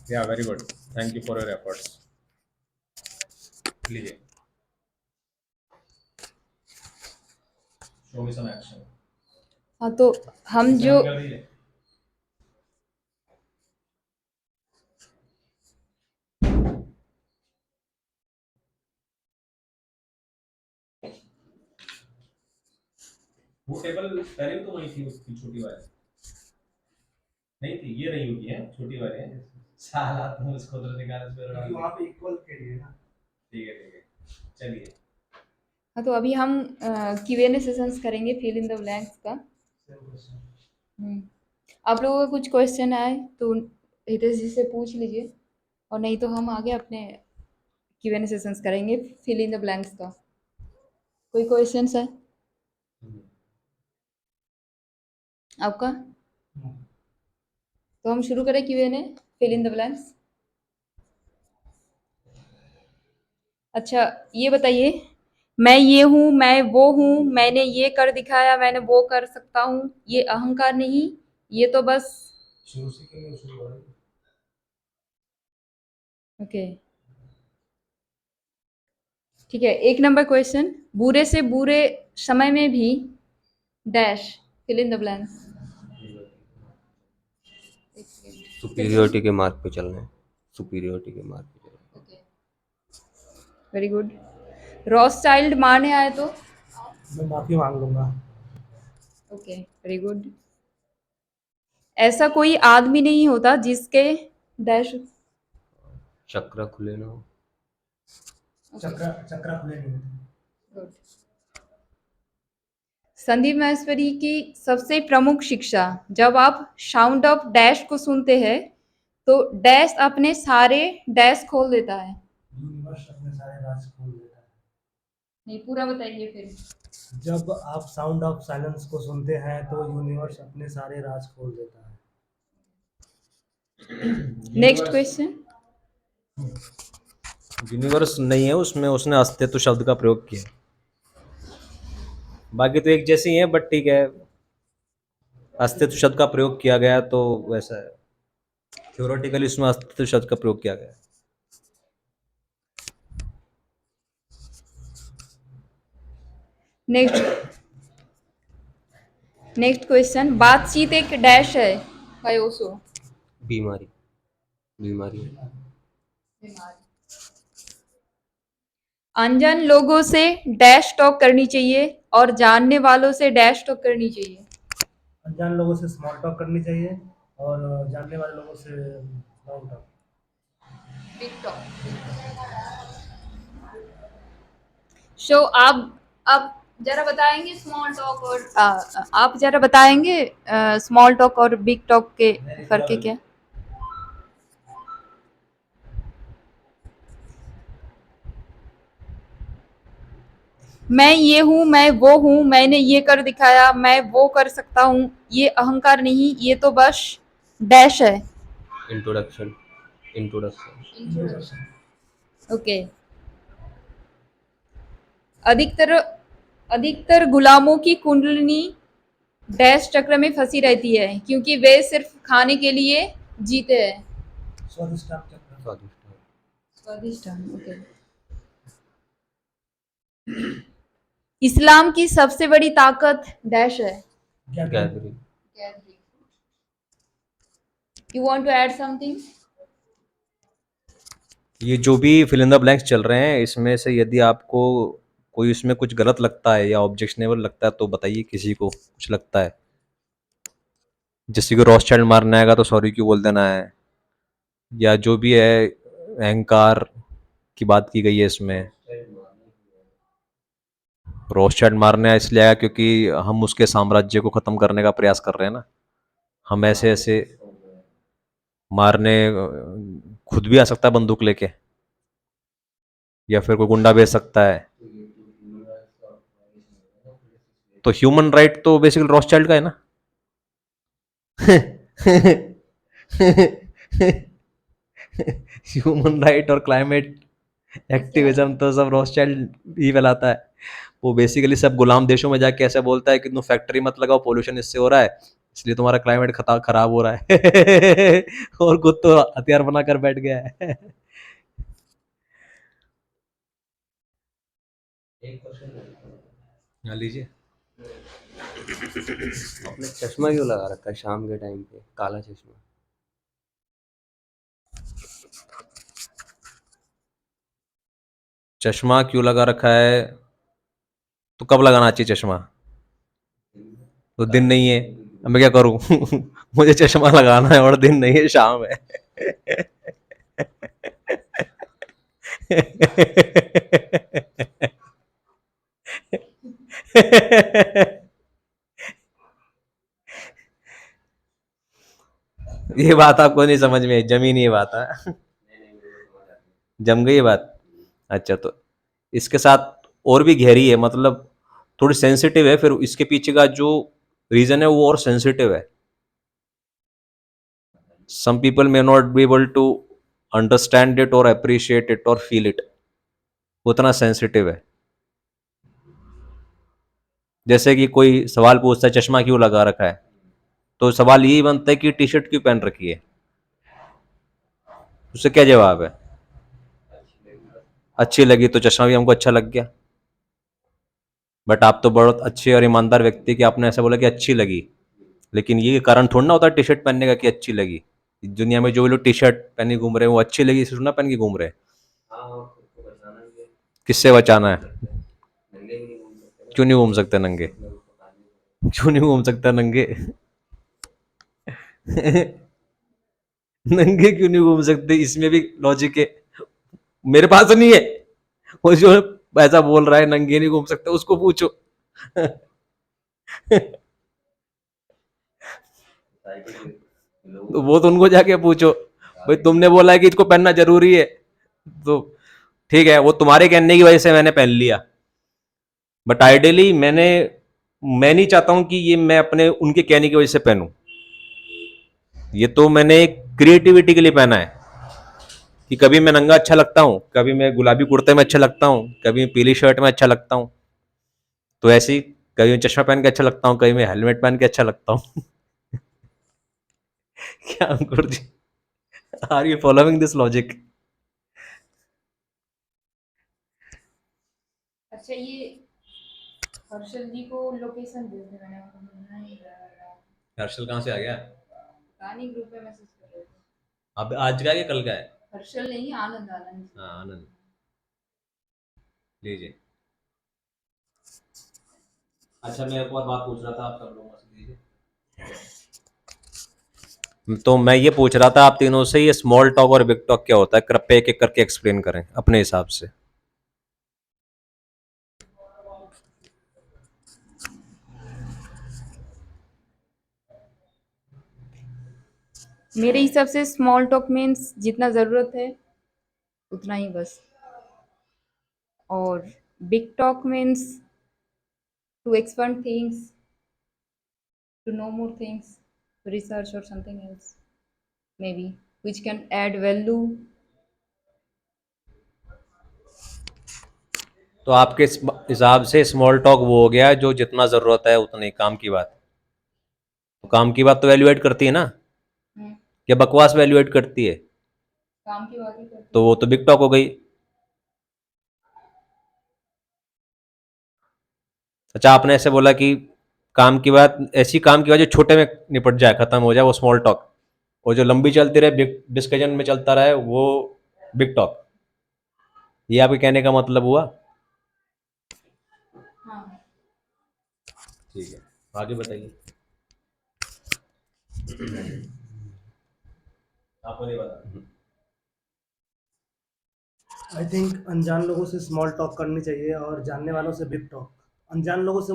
या very good, thank you for your efforts. लीजिए, show मी some action. हाँ तो हम इसे जो ऑन कर दीजिए। वो टेबल पहले भी तो वही थी, उसकी छोटी वाली नहीं थी, ये रही होगी है, छोटी वाली है। साला तुम उसको तो निकाल इस पे वहाँ पे इक्वल के लिए ना। ठीक है ठीक है, चलिए। हाँ तो अभी हम Q&A सेशंस करेंगे फिल इन द ब्लैंक्स का। हम्म, आप लोगों का कुछ क्वेश्चन आए तो हितेश जी से पूछ लीजिए, और नहीं तो हम आगे अपने Q&A सेशंस करेंगे फिल इन द ब्लैंक्स का। कोई क्वेश्चन है आपका? तो हम शुरू करें Q&A fill in the blanks. अच्छा, ये बताइए, मैं ये हूँ, मैं वो हूँ, मैंने ये कर दिखाया, मैंने वो कर सकता हूँ, ये अहंकार नहीं, ये तो बस। शुरू से क्यों शुरू हो रहा है? ओके, ठीक है। एक नंबर क्वेश्चन, बुरे से बुरे समय में भी dash fill in the blanks. Superiority के मार्ग पे चल रहे हैं, सुपीरियोरिटी के मार्ग पे चल रहे okay, very good. Ross child मारने आए तो? मैं माफी मांग लूंगा। Okay, very good. ऐसा कोई आदमी नहीं होता जिसके डैश। हैं। चक्र खुले ना हो। चक्र चक्र खुले नहीं होते। गुड। संदीप महेश्वरी की सबसे प्रमुख शिक्षा, जब आप साउंड ऑफ डैश को सुनते हैं तो डैश अपने सारे डैश खोल देता है। यूनिवर्स अपने सारे राज खोल देता है। नहीं, पूरा बताइए फिर। जब आप साउंड ऑफ साइलेंस को सुनते हैं तो यूनिवर्स अपने सारे राज खोल देता है। Next question. यूनिवर्स नहीं है उसमें, उसने अस्तित्व शब्द का प्रयोग किया। बाकी तो एक जैसे ही है, बट ठीक है, अस्तित्व शब्द का प्रयोग किया गया तो वैसा है। थ्योरेटिकली इसमें अस्तित्व शब्द का प्रयोग किया गया है। नेक्स्ट नेक्स्ट क्वेश्चन, बातचीत एक डैश है बाय ओशो। बीमारी, बीमारी। अनजान लोगों से डैश टॉक करनी चाहिए और जानने वालों से डैश टॉक करनी चाहिए। अनजान लोगों से स्मॉल टॉक करनी चाहिए और जानने वाले लोगों से long talk. Big talk. So आप जरा बताएंगे स्मॉल टॉक और आप जरा बताएंगे स्मॉल टॉक और बिग टॉक के फर्क है क्या? मैं ये हूँ, मैं वो हूँ, मैंने ये कर दिखाया, मैं वो कर सकता हूँ, ये अहंकार नहीं, ये तो बस डैश है। Introduction, introduction. ओके। अधिकतर अधिकतर गुलामों की कुंडलिनी डैश चक्र में फंसी रहती है क्योंकि वे सिर्फ खाने के लिए जीते हैं। स्वादिष्टान चक्र। स्वादिष्ट। स्वादिष्टान, ओके। इस्लाम की सबसे बड़ी ताकत डैश है। Gathering. You want to add something? ये जो भी फिल इन द ब्लैंक्स चल रहे हैं, इसमें से यदि आपको कोई इसमें कुछ गलत लगता है या ऑब्जेक्शनेबल लगता है तो बताइए, किसी को कुछ लगता है। जैसे कि रॉस चाइल्ड मारने आएगा तो सॉरी क्यों बोल देना है, या जो भी है अहंकार की बात की गई है इसमें। रॉस चाइल्ड मारने आया इसलिए आया क्योंकि हम उसके साम्राज्य को खत्म करने का प्रयास कर रहे हैं ना। हम ऐसे ऐसे मारने, खुद भी आ सकता है बंदूक लेके, या फिर कोई गुंडा भेज सकता है। तो ह्यूमन राइट तो बेसिकली रॉस चाइल्ड का है ना। ह्यूमन राइट और क्लाइमेट एक्टिविज्म तो सब रॉथस्चाइल्ड ही फैलाता है। वो बेसिकली सब गुलाम देशों में जाके ऐसे बोलता है कि तुम फैक्ट्री मत लगाओ, पोल्यूशन इससे हो रहा है, इसलिए तुम्हारा क्लाइमेट खराब हो रहा है और खुद तो हथियार बनाकर बैठ गया है। एक क्वेश्चन हाँ, लीजिए। आपने चश्मा क्यों लगा रखा है शाम के टाइम पे, काला चश्मा? चश्मा क्यों लगा रखा है? तो कब लगाना चाहिए चश्मा? तो दिन नहीं है, अब मैं क्या करूं? मुझे चश्मा लगाना है और दिन नहीं है, शाम है। ये बात आपको नहीं समझ में, जमी नहीं ये बात है। जम गई ये बात। अच्छा, तो इसके साथ और भी गहरी है, मतलब थोड़ी सेंसिटिव है, फिर इसके पीछे का जो रीजन है वो और सेंसिटिव है। Some people may not be able to understand it और अप्रिशिएट इट और फील इट, उतना सेंसिटिव है। जैसे कि कोई सवाल पूछता है चश्मा क्यों लगा रखा है, तो सवाल यही बनता है कि टी शर्ट क्यों पहन रखी है। उससे क्या जवाब है? अच्छी लगी तो चश्मा भी हमको अच्छा लग गया। बट आप तो बहुत अच्छे और ईमानदार व्यक्ति कि आपने ऐसा बोला कि अच्छी लगी, लेकिन ये कारण थोड़ा ना होता टी शर्ट पहनने का कि अच्छी लगी। दुनिया में जो लोग टी शर्ट पहने घूम रहे हैं वो अच्छी लगी इसे थोड़ा ना पहन के घूम रहे हैं। हाँ, और खुद को बचाना भी है। किससे बचाना है? नंगे भी नहीं घूम सकते ना। क्यों नहीं घूम सकते नंगे? मतलब उसको पानी। क्यों नहीं घूम सकता नंगे? नंगे क्यों नहीं घूम सकते, इसमें भी लॉजिक है। मेरे पास नहीं है। वो जो ऐसा बोल रहा है नंगे नहीं घूम सकते, उसको पूछो। तो वो तो उनको जाके पूछो, भाई तुमने बोला है कि इसको पहनना जरूरी है, तो ठीक है, वो तुम्हारे कहने की वजह से मैंने पहन लिया। बट आइडियली मैं नहीं चाहता हूं कि ये मैं अपने उनके कहने की वजह से पहनूं। ये तो मैंने क्रिएटिविटी के लिए पहना है कि कभी मैं नंगा अच्छा लगता हूं, कभी मैं गुलाबी कुर्ते में अच्छा लगता हूं, कभी पीली शर्ट में अच्छा लगता हूं। तो ऐसे ही कभी मैं चश्मा पहन के अच्छा लगता हूं, कभी मैं हेलमेट पहन के अच्छा लगता हूं। क्या Ankur ji, are you following this logic? अच्छा, ये हर्षल जी को लोकेशन भेज दे, मैंने उनको मिलना ही है। हर्षल कहाँ से आ गया? रानी ग्रुप पे मैसेज कर रहे थे। अब आज का है कि कल का है? हर्षल नहीं, आनंद आनंद। हाँ, आनंद, लीजिए। अच्छा, मैं एक और बात पूछ रहा था आप सब लोगों से, लीजिए। तो मैं ये पूछ रहा था आप तीनों से, ये स्मॉल टॉक और बिग टॉक क्या होता है, कृपया एक एक करके एक्सप्लेन करें अपने हिसाब से। मेरे हिसाब से स्मॉल टॉक मीन्स जितना ज़रूरत है उतना ही बस, और big talk means to expand things, to know more things, research or something else, maybe, which can add value. तो आपके हिसाब से स्मॉल टॉक वो हो गया जो जितना जरूरत है उतने काम की बात। तो काम की बात तो वैल्यूएट करती है ना, हम्म, या बकवास वैल्यूएट करती है? काम की बात ही करती तो है। वो तो बिग टॉक हो गई। अच्छा, आपने ऐसे बोला कि काम की बात, ऐसी काम की बात जो छोटे में निपट जाए, खत्म हो जाए, वो स्मॉल टॉक। और जो लंबी चलती रहे, बिग डिस्कशन में चलता रहे, वो बिग टॉक। ये आपके कहने का मतलब हुआ? हाँ, ठीक है, आगे बताइए। आपको नहीं पता? आई थिंक अनजान लोगों से स्मॉल टॉक करनी चाहिए और जानने वालों से बिग टॉक। अनजान लोगों से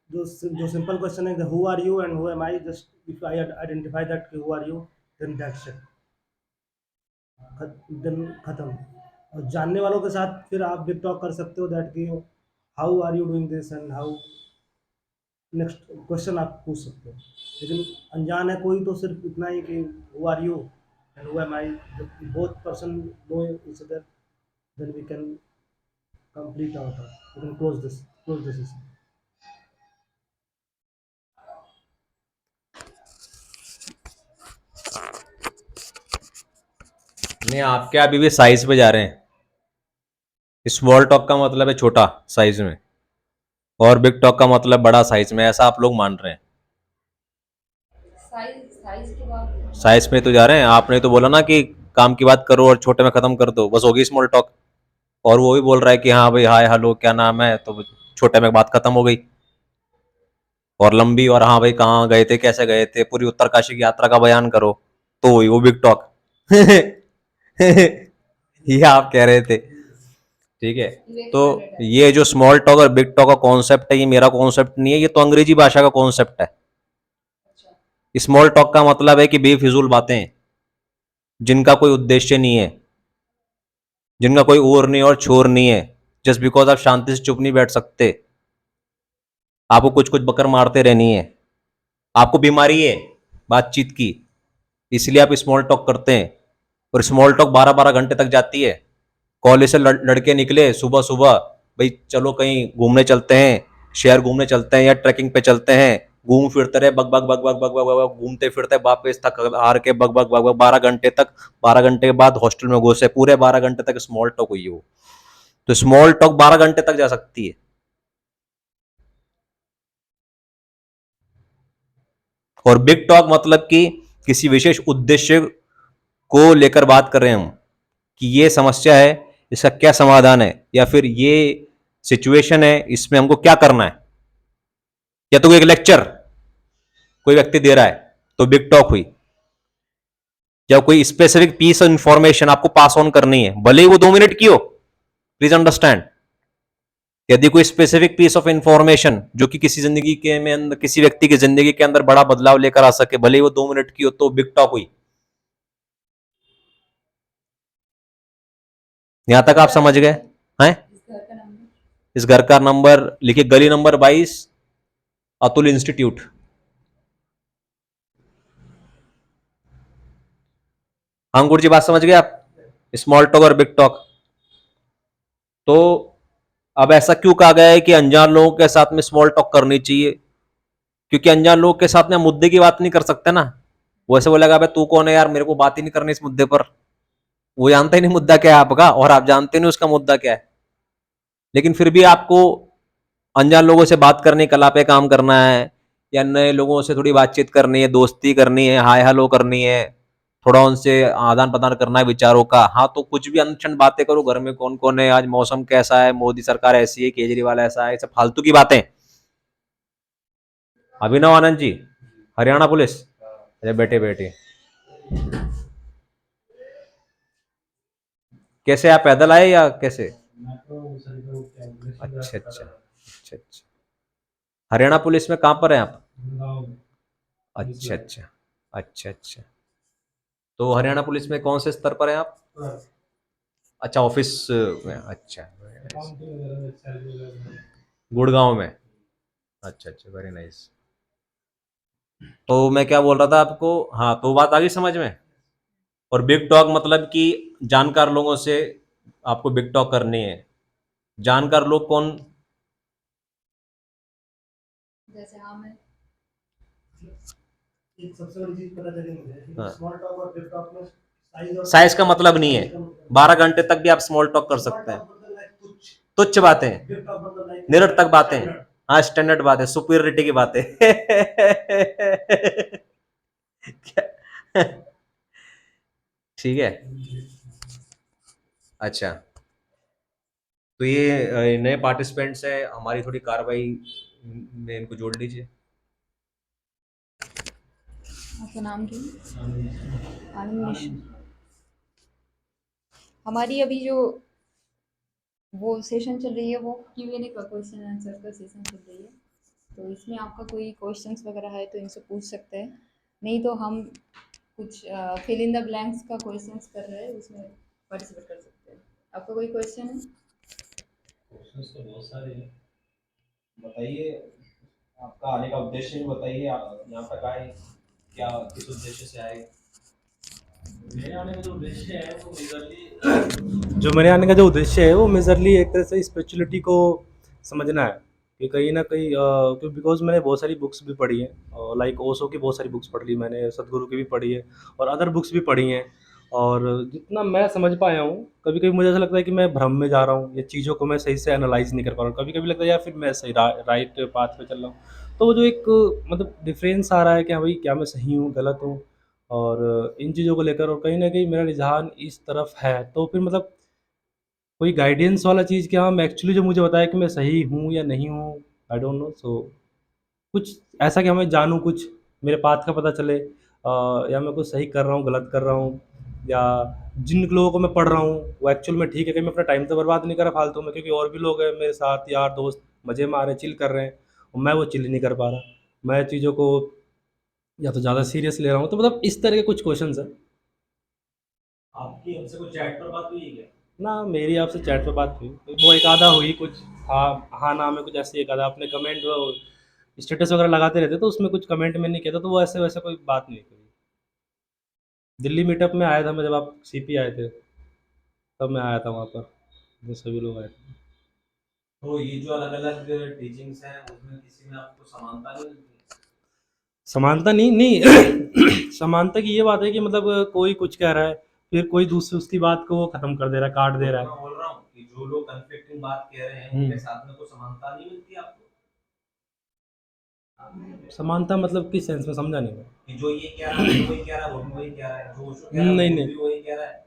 जो जो सिंपल क्वेश्चन है, who are you and who am I, just if I identify that who are you, then that's it, then खत्म। और जानने वालों के साथ फिर आप बिग टॉक कर सकते हो, दैट कि how are you doing this and how, next question आप पूछ सकते हो। लेकिन अनजान है कोई तो सिर्फ इतना ही कि who are you and who am I, both person know each other, then we can complete our talk. We can close this session. नहीं, आपके अभी भी साइज पे जा रहे हैं। स्मॉल टॉक का मतलब है छोटा साइज में, और बिग टॉक का मतलब बड़ा साइज में, ऐसा आप लोग मान रहे हैं। साइज साइज की बात साइज में तो जा रहे हैं। आपने तो बोला ना कि काम की बात करो और छोटे में खत्म कर दो, बस होगी स्मॉल टॉक। और वो भी बोल रहा है कि हाँ भाई, हाय हेलो क्या नाम है, तो छोटे में बात खत्म हो गई। और लंबी, और हाँ भाई कहाँ गए थे, कैसे गए थे, पूरी उत्तरकाशी की यात्रा का बयान करो, तो वही वो बिग टॉक। ये आप कह रहे थे, ठीक है। तो ये जो स्मॉल टॉक और बिग टॉक का कॉन्सेप्ट है, ये मेरा कॉन्सेप्ट नहीं है, ये तो अंग्रेजी भाषा का कॉन्सेप्ट है। स्मॉल टॉक का मतलब है कि बेफिजूल बातें जिनका कोई उद्देश्य नहीं है, जिनका कोई ओर नहीं और छोर नहीं है। जस्ट बिकॉज आप शांति से चुप नहीं बैठ सकते, आपको कुछ कुछ बकर मारते रहनी है, आपको बीमारी है बातचीत की, इसलिए आप स्मॉल टॉक करते हैं। और स्मॉल टॉक 12-12 घंटे तक जाती है। कॉलेज से लड़के निकले सुबह सुबह, भाई चलो कहीं घूमने चलते हैं, शहर घूमने चलते हैं या ट्रैकिंग पे चलते हैं, घूम फिरते रहे, bug bug bug bug bug bug bug घूमते फिरते वापस थक हार के बग बग बग बग 12 घंटे तक। 12 घंटे के बाद हॉस्टल में घुसे, पूरे 12 घंटे तक स्मॉल टॉक हुई हो। तो स्मॉल टॉक 12 घंटे तक जा सकती है। और बिग टॉक मतलब कि किसी विशेष उद्देश्य को लेकर बात कर रहे हैं हम, कि ये समस्या है, इसका क्या समाधान है, या फिर ये सिचुएशन है, इसमें हमको क्या करना है। या तो कोई एक लेक्चर कोई व्यक्ति दे रहा है तो बिग टॉक हुई, या कोई स्पेसिफिक पीस ऑफ इंफॉर्मेशन आपको पास ऑन करनी है, भले ही वो 2 मिनट की हो, प्लीज अंडरस्टैंड। यदि कोई स्पेसिफिक पीस ऑफ इंफॉर्मेशन जो कि किसी जिंदगी के में अंदर, किसी व्यक्ति की जिंदगी के अंदर बड़ा बदलाव लेकर आ सके, भले ही वो 2 मिनट की हो, तो बिग टॉक हुई। यहां तक आप समझ गए हैं? इस घर का नंबर लिखिए, गली नंबर 22, अतुल इंस्टीट्यूट। अंकुर जी बात समझ गए आप? स्मॉल टॉक और बिग टॉक। तो अब ऐसा क्यों कहा गया है कि अनजान लोगों के साथ में स्मॉल टॉक करनी चाहिए? क्योंकि अनजान लोगों के साथ में मुद्दे की बात नहीं कर सकते ना। वो ऐसे बोलेगा, भाई तू कौन है यार, मेरे को बात ही नहीं करनी इस मुद्दे पर। वो जानता ही नहीं मुद्दा क्या है आपका, और आप जानते नहीं उसका मुद्दा क्या है। लेकिन फिर भी आपको अनजान लोगों से बात करने की कला पे काम करना है, या नए लोगों से थोड़ी बातचीत करनी है, दोस्ती करनी है, हाय हेलो करनी है, थोड़ा उनसे आदान प्रदान करना है विचारों का। हाँ, तो कुछ भी अनछन बातें करो, घर में कौन कौन है, आज मौसम कैसा है, मोदी सरकार ऐसी है, केजरीवाल ऐसा है, सब फालतू की बातें। अभिनव आनंद जी, हरियाणा पुलिस। अरे बेटे बेटे, कैसे आप पैदल आए या कैसे? अच्छा अच्छा अच्छा अच्छा। हरियाणा पुलिस में कहाँ पर है आप? अच्छा अच्छा अच्छा अच्छा। तो हरियाणा पुलिस में कौन से स्तर पर हैं आप? अच्छा, ऑफिस में। अच्छा, गुड़गांव में। अच्छा अच्छा, वेरी नाइस। तो मैं क्या बोल रहा था आपको, हाँ, तो बात आ गई समझ में। और बिग टॉक मतलब कि जानकार लोगों से आपको बिग टॉक करनी है। जानकार लोग कौन? जैसे हाँ मैं एक सबसे बड़ी चीज पता चली मुझे, हाँ। स्मॉल टॉक और बिग टॉक में साइज और साइज का मतलब नहीं है। 12 घंटे तक भी आप स्मॉल टॉक कर सकते हैं। तुच्छ बातें, बिग टॉक मतलब निरर्थक बातें, हाँ, स्टैंडर्ड बातें, सुपीरियरिटी की बातें। क्या? ठीक है। अच्छा, तो ये नए पार्टिसिपेंट्स हैं, हमारी थोड़ी कार्रवाई में इनको जोड़ लीजिए। आपका नाम क्या है? आनंद। हमारी अभी जो वो सेशन चल रही है, वो Q&A का, क्वेश्चन आंसर का सेशन चल रही है। तो इसमें आपका कोई क्वेश्चंस वगैरह है तो इनसे पूछ सकते हैं, नहीं तो हम कुछ फिल इन द ब्लैंक्स का क्वेश्चंस कर रहे हैं, उसमें पार्टिसिपेट कर सकते हैं। आपका कोई क्वेश्चन है? क्वेश्चंस तो बहुत सारे हैं, बताइए। आपका आने का उद्देश्य भी बताइए, आप यहाँ तक आए क्या, किस उद्देश्य से आए? मेरे आने का जो उद्देश्य है वो मेजरली एक तरह से स्पिरिचुअलिटी को समझना है। कि कहीं ना कहीं क्यों, बिकॉज मैंने बहुत सारी बुक्स भी पढ़ी हैं, लाइक ओशो की बहुत सारी बुक्स पढ़ ली मैंने, सदगुरु की भी पढ़ी है और अदर बुक्स भी पढ़ी हैं। और जितना मैं समझ पाया हूँ, कभी-कभी मुझे ऐसा लगता है कि मैं भ्रम में जा रहा हूँ या चीज़ों को मैं सही से एनालाइज़ नहीं कर पा रहा हूँ। कभी-कभी लगता है यार फिर मैं सही राइट पाथ पे चल रहा हूँ। तो वो जो एक मतलब डिफ़रेंस आ रहा है कि हाँ भाई, क्या मैं सही हूँ, गलत हूँ? और इन चीज़ों को लेकर और कहीं न कहीं मेरा रुझान इस तरफ है। तो फिर मतलब कोई गाइडेंस वाला चीज़ कि हाँ, एक्चुअली जो मुझे बताए कि मैं सही हूँ या नहीं हूँ, आई डोंट नो। सो कुछ ऐसा कि हमें जानूँ कुछ, मेरे पाथ का पता चले, या मैं कुछ सही कर रहा हूँ, गलत कर रहा हूँ, या जिन लोगों को मैं पढ़ रहा हूँ, वो एक्चुअल में ठीक है, कहीं मैं अपना टाइम तो बर्बाद नहीं कर रहा फालतू में, क्योंकि और भी लोग हैं मेरे साथ, यार दोस्त मज़े में आ रहे हैं, चिल कर रहे हैं, और मैं वो चिल ही नहीं कर पा रहा। मैं चीज़ों को या तो ज़्यादा सीरियस ले रहा हूँ, तो मतलब इस तरह के कुछ क्वेश्चंस हैं। आपकी हमसे कुछ चैट पर बात हुई है क्या? ना, मेरी आपसे चैट पे बात हुई, वो एक आधा हुई कुछ, हाँ, हाँ, ना में कुछ ऐसे एक आधा आपने कमेंट वो स्टेटस वगैरह लगाते रहते, तो उसमें कुछ कमेंट मैंने किया था, तो वो ऐसे वैसे कोई बात नहीं हुई। दिल्ली मीटअप में आया था मैं, जब आप सीपी आए थे, तब मैं आया था वहाँ पर, जो सभी लोग आए थे। तो ये जो अलग-अलग टीचिंग्स हैं, उसमें किसी में आपको समानता नहीं मिलती? समानता नहीं नहीं समानता की ये बात है कि मतलब कोई कुछ कह रहा है, फिर कोई दूसरी उसकी बात को वो खत्म कर दे रहा है, काट दे रहा मैं है। बोल रहा हूँ कि जो लोग कन्फ्लिक्टिंग बात कह रहे हैं, हम्म। उनके साथ में कोई समानता नहीं मिलती आपको? समानता मतलब किस सेंस में, समझा नहीं मैं। कि जो ये कह रहा है, वो वही कह रहा है, वो भी वही कह रहा है, जो ओशो कह रहा है, नहीं वो नहीं भी वही कह रहा है,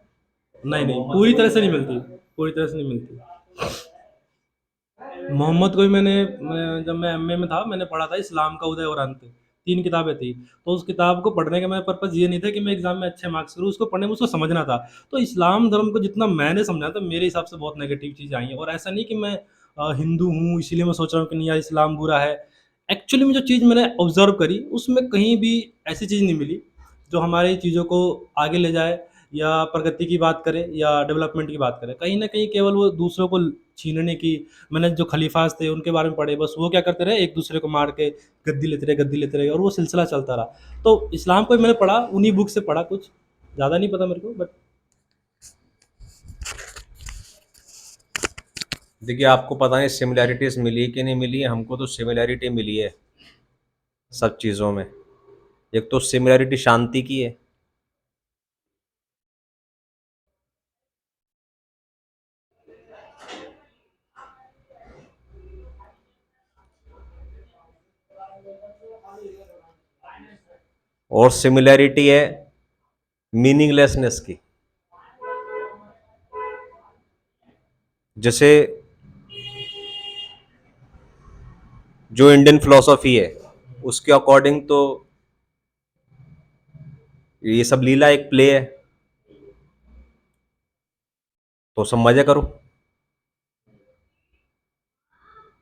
नहीं और नहीं, मोहम्मद पूरी भी तरह वही से कह नहीं रहा मिलती, है। पूरी तरह से नहीं मिलती। मोहम्मद को भी जब मैं एमए में था, मैंने पढ़ा था इस्लाम का उदय और अंत, 3 किताबें थी। तो उस किताब को पढ़ने का मेरा पर्पज़ ये नहीं था कि मैं एग्ज़ाम में अच्छे मार्क्स करूँ, उसको पढ़ने में उसको समझना था। तो इस्लाम धर्म को जितना मैंने समझा था, मेरे हिसाब से बहुत नेगेटिव चीज़ें आई हैं, और ऐसा नहीं कि मैं हिंदू हूँ इसीलिए मैं सोच रहा हूँ कि नहीं यार इस्लाम बुरा है। एक्चुअली में जो चीज़ मैंने ऑब्ज़र्व करी, उसमें कहीं भी ऐसी चीज़ नहीं मिली, जो हमारी चीज़ों को आगे ले जाए, या प्रगति की बात करे, या डेवलपमेंट की बात करे। कहीं न कहीं केवल वो दूसरों को छीनने की, मैंने जो खलीफाज थे उनके बारे में पढ़े, बस वो क्या करते रहे, एक दूसरे को मार के गद्दी लेते रहे, और वो सिलसिला चलता रहा। तो इस्लाम को भी मैंने पढ़ा, उन्हीं बुक से पढ़ा, कुछ ज़्यादा नहीं पता मेरे को, बट देखिए, आपको पता नहीं सिमिलैरिटीज़ मिली कि नहीं मिली, हमको तो सिमिलैरिटी मिली है सब चीज़ों में। एक तो सिमिलैरिटी शांति की है, और सिमिलैरिटी है मीनिंगलेसनेस की। जैसे जो इंडियन फिलॉसफी है, उसके अकॉर्डिंग तो ये सब लीला एक प्ले है, तो सब मजे करो।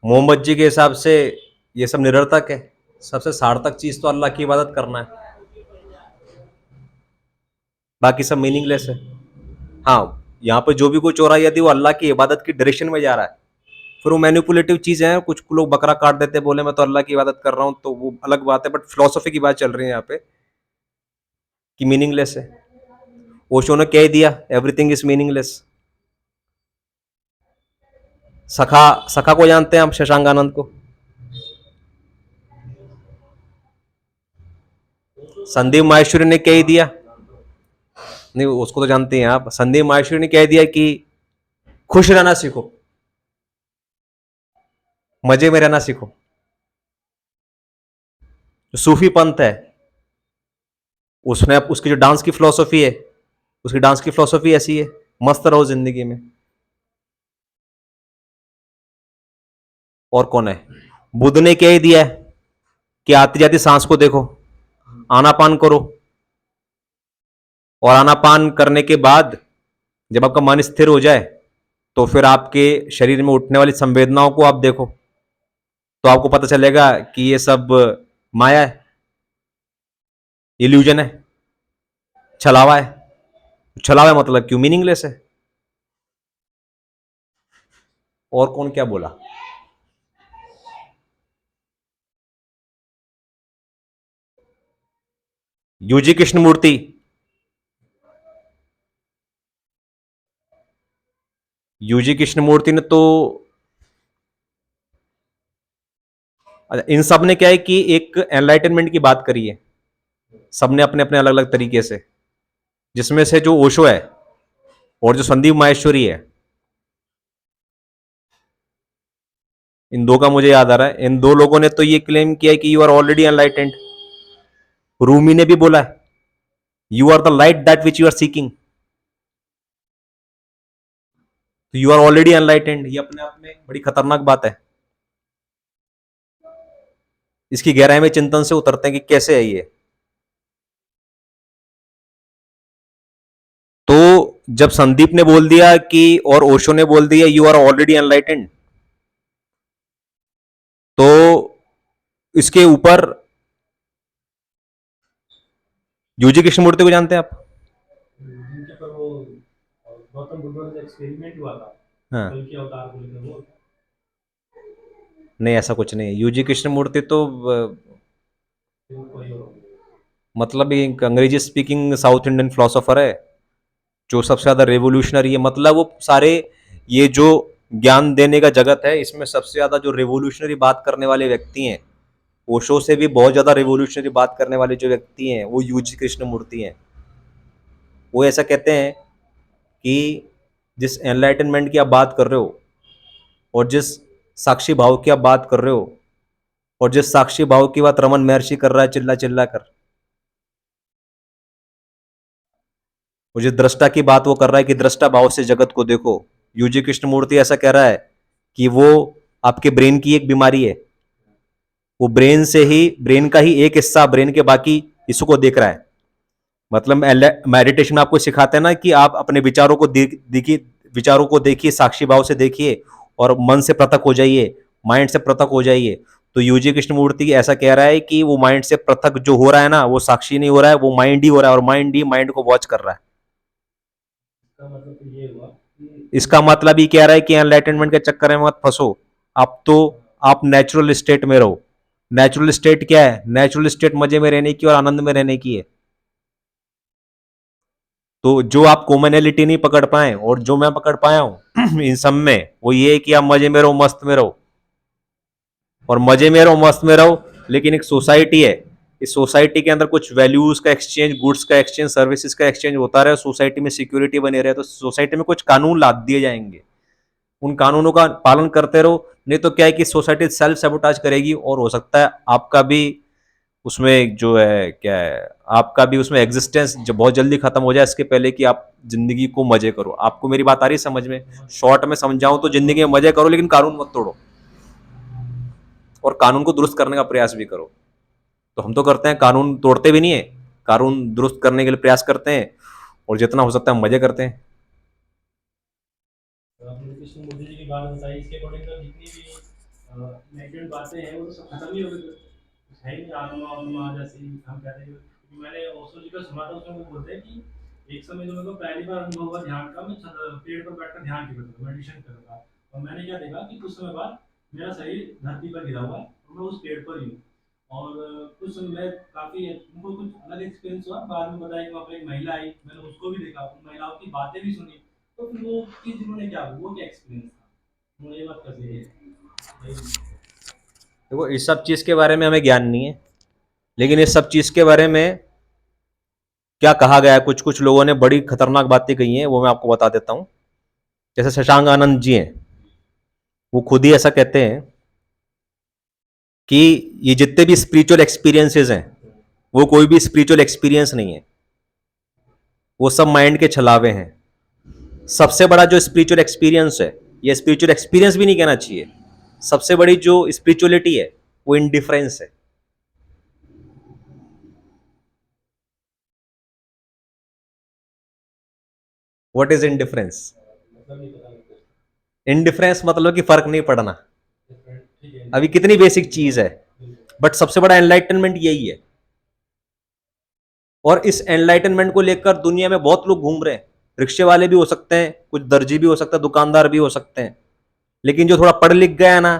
मोहम्मद जी के हिसाब से ये सब निरर्थक है, सबसे सार्थक चीज तो अल्लाह की इबादत करना है, बाकी सब मीनिंगलेस है। हाँ, यहाँ पे जो भी कुछ हो रहा है, यदि वो अल्लाह की इबादत की डायरेक्शन में जा रहा है, फिर वो मैनिपुलेटिव चीजें हैं। कुछ लोग बकरा काट देते, बोले मैं तो अल्लाह की इबादत कर रहा हूँ, तो वो अलग बात है, बट फिलोसफी की बात चल रही है यहाँ पे कि मीनिंगलेस है। ओशो ने कह दिया एवरीथिंग इज मीनिंगलेस। सखा सखा को जानते हैं आप, शशांक आनंद को? संदीप माहेश्वरी ने कह ही दिया, नहीं उसको तो जानते हैं आप, संदीप माहेश्वरी ने कह दिया कि खुश रहना सीखो, मजे में रहना सीखो। जो सूफी पंथ है, उसने उसकी जो डांस की फिलोसफी है, उसकी डांस की फिलोसफी ऐसी है, मस्त रहो जिंदगी में। और कौन है? बुद्ध ने कह ही दिया है कि आती जाती सांस को देखो, आनापान करो, और आनापान करने के बाद जब आपका मन स्थिर हो जाए, तो फिर आपके शरीर में उठने वाली संवेदनाओं को आप देखो, तो आपको पता चलेगा कि ये सब माया है, इल्यूजन है, छलावा है। छलावा है मतलब क्यों? मीनिंगलेस है। और कौन क्या बोला? यूजी कृष्णमूर्ति, यूजी कृष्णमूर्ति ने तो, इन सब ने क्या है कि एक एनलाइटनमेंट की बात करी है, सबने अपने अपने अलग अलग तरीके से। जिसमें से जो ओशो है और जो संदीप माहेश्वरी है, इन दो का मुझे याद आ रहा है, इन दो लोगों ने तो ये क्लेम किया है कि you are already enlightened. Rumi ने भी बोला है you are the light that which you are seeking, तो यू आर ऑलरेडी अनलाइटेंड। ये अपने आप में बड़ी खतरनाक बात है। इसकी गहराई में चिंतन से उतरते हैं कि कैसे है ये। तो जब संदीप ने बोल दिया कि और ओशो ने बोल दिया यू आर ऑलरेडी अनलाइटेंड, तो इसके ऊपर यूजी कृष्णमूर्ति को जानते हैं आप? जिनके पर वो गौतम बुद्ध का एक्सपेरिमेंट हुआ था, हाँ, कल के अवतार को लेकर वो नहीं ऐसा कुछ नहीं है। यूजी कृष्णमूर्ति तो कोई और मतलब एक अंग्रेजी स्पीकिंग साउथ इंडियन फिलोसोफर है जो सबसे ज्यादा रेवोल्यूशनरी है। मतलब वो सारे ये जो ज्ञान देने का जगत है इसमें सबसे ज्यादा जो रेवोल्यूशनरी बात करने वाले व्यक्ति हैं, ओशो से भी बहुत ज्यादा रेवोल्यूशनरी बात करने वाले जो व्यक्ति हैं वो यूजी कृष्णमूर्ति हैं। वो ऐसा कहते हैं कि जिस एनलाइटनमेंट की आप बात कर रहे हो और जिस साक्षी भाव की आप बात कर रहे हो और जिस साक्षी भाव की बात रमन महर्षि कर रहा है चिल्ला चिल्ला कर, और जिस दृष्टा की बात वो कर रहा है कि दृष्टा भाव से जगत को देखो, यूजी कृष्णमूर्ति ऐसा कह रहा है कि वो आपके ब्रेन की एक बीमारी है। वो ब्रेन से ही, ब्रेन का ही एक हिस्सा ब्रेन के बाकी हिस्सों को देख रहा है। मतलब मेडिटेशन में आपको सिखाते हैं ना कि आप अपने विचारों को देखिए, विचारों को देखिए, साक्षी भाव से देखिए और मन से पृथक हो जाइए, माइंड से पृथक हो जाइए। तो यूजी कृष्णमूर्ति ऐसा कह रहा है कि वो माइंड से पृथक जो हो रहा है ना, वो साक्षी नहीं हो रहा है, वो माइंड ही हो रहा है और माइंड ही माइंड को वॉच कर रहा है। का मतलब तो ये हुआ कि इसका मतलब ये कह रहा है कि एनलाइटनमेंट के चक्कर में मत फंसो। आप तो आप नेचुरल स्टेट में रहो। नेचुरल स्टेट क्या है? नेचुरल स्टेट मजे में रहने की और आनंद में रहने की है। तो जो आप कॉमनैलिटी नहीं पकड़ पाए और जो मैं पकड़ पाया हूं इन सब में, वो ये है कि आप मजे में रहो, मस्त में रहो। और मजे में रहो, मस्त में रहो, लेकिन एक सोसाइटी है, इस सोसाइटी के अंदर कुछ वैल्यूज का एक्सचेंज, गुड्स का एक्सचेंज, सर्विसेज का एक्सचेंज होता रहे, सोसाइटी में सिक्योरिटी बनी रहे। तो सोसाइटी में कुछ कानून लाद दिए जाएंगे, उन कानूनों का पालन करते रहो। नहीं तो क्या है कि सोसाइटी सेल्फ सैबोटाज करेगी और हो सकता है आपका भी उसमें जो है क्या है, आपका भी उसमें एग्जिस्टेंस जो बहुत जल्दी खत्म हो जाए, इसके पहले कि आप जिंदगी को मजे करो। आपको मेरी बात आ रही है समझ में? शॉर्ट में समझाऊं तो जिंदगी में मजे करो, लेकिन कानून मत तोड़ो और कानून को दुरुस्त करने का प्रयास भी करो। तो हम तो करते हैं, कानून तोड़ते भी नहीं है, कानून दुरुस्त करने के लिए प्रयास करते हैं और जितना हो सकता है हम मजे करते हैं। आपने कृष्णमूर्ति जी की बात बताई, इसके अकॉर्डिंग तो जितनी भी नेगेटिव बातें हैं वो तो सब खत्म ही हो गई। कुछ है ही नहीं, आत्मा आत्मा जैसे हम कहते हैं। क्योंकि मैंने ओशो जी का सुना था, उसमें वो बोलते हैं कि एक समय जो मेरे को पहली बार अनुभव हुआ ध्यान का, मैं पेड़ पर बैठकर ध्यान कर रहा था, मेडिटेशन कर रहा था, और मैंने क्या देखा कि कुछ समय बाद मेरा शरीर धरती पर गिरा हुआ है और मैं उस पेड़ पर ही हूँ। और कुछ समय मैं काफ़ी उनको कुछ अलग एक्सपीरियंस हुआ। बाद में बताया कि वहाँ पर एक महिला आई, मैंने उसको भी देखा, उन महिलाओं की बातें भी सुनी। तो फिर वो चीज़ उन्होंने क्या, वो क्या एक्सपीरियंस था, उन्होंने ये बात कैसे है। देखो, इस सब चीज के बारे में हमें ज्ञान नहीं है, लेकिन इस सब चीज के बारे में क्या कहा गया है, कुछ कुछ लोगों ने बड़ी खतरनाक बातें कही हैं, वो मैं आपको बता देता हूं। जैसे शशांक आनंद जी हैं, वो खुद ही ऐसा कहते हैं कि ये जितने भी स्पिरिचुअल एक्सपीरियंसेस हैं वो कोई भी स्पिरिचुअल एक्सपीरियंस नहीं है, वो सब माइंड के छलावे हैं। सबसे बड़ा जो स्पिरिचुअल एक्सपीरियंस है, ये स्पिरिचुअल एक्सपीरियंस भी नहीं कहना चाहिए, सबसे बड़ी जो स्पिरिचुअलिटी है वो इंडिफरेंस है। What is indifference? मतलब नहीं पता लगता। इंडिफरेंस मतलब कि फर्क नहीं पड़ना। ठीक है। अभी कितनी बेसिक चीज है, बट सबसे बड़ा एनलाइटनमेंट यही है। और इस एनलाइटनमेंट को लेकर दुनिया में बहुत लोग घूम रहे हैं। रिक्शे वाले भी हो सकते हैं, कुछ दर्जी भी हो सकता है, दुकानदार भी हो सकते हैं, लेकिन जो थोड़ा पढ़ लिख गया है ना,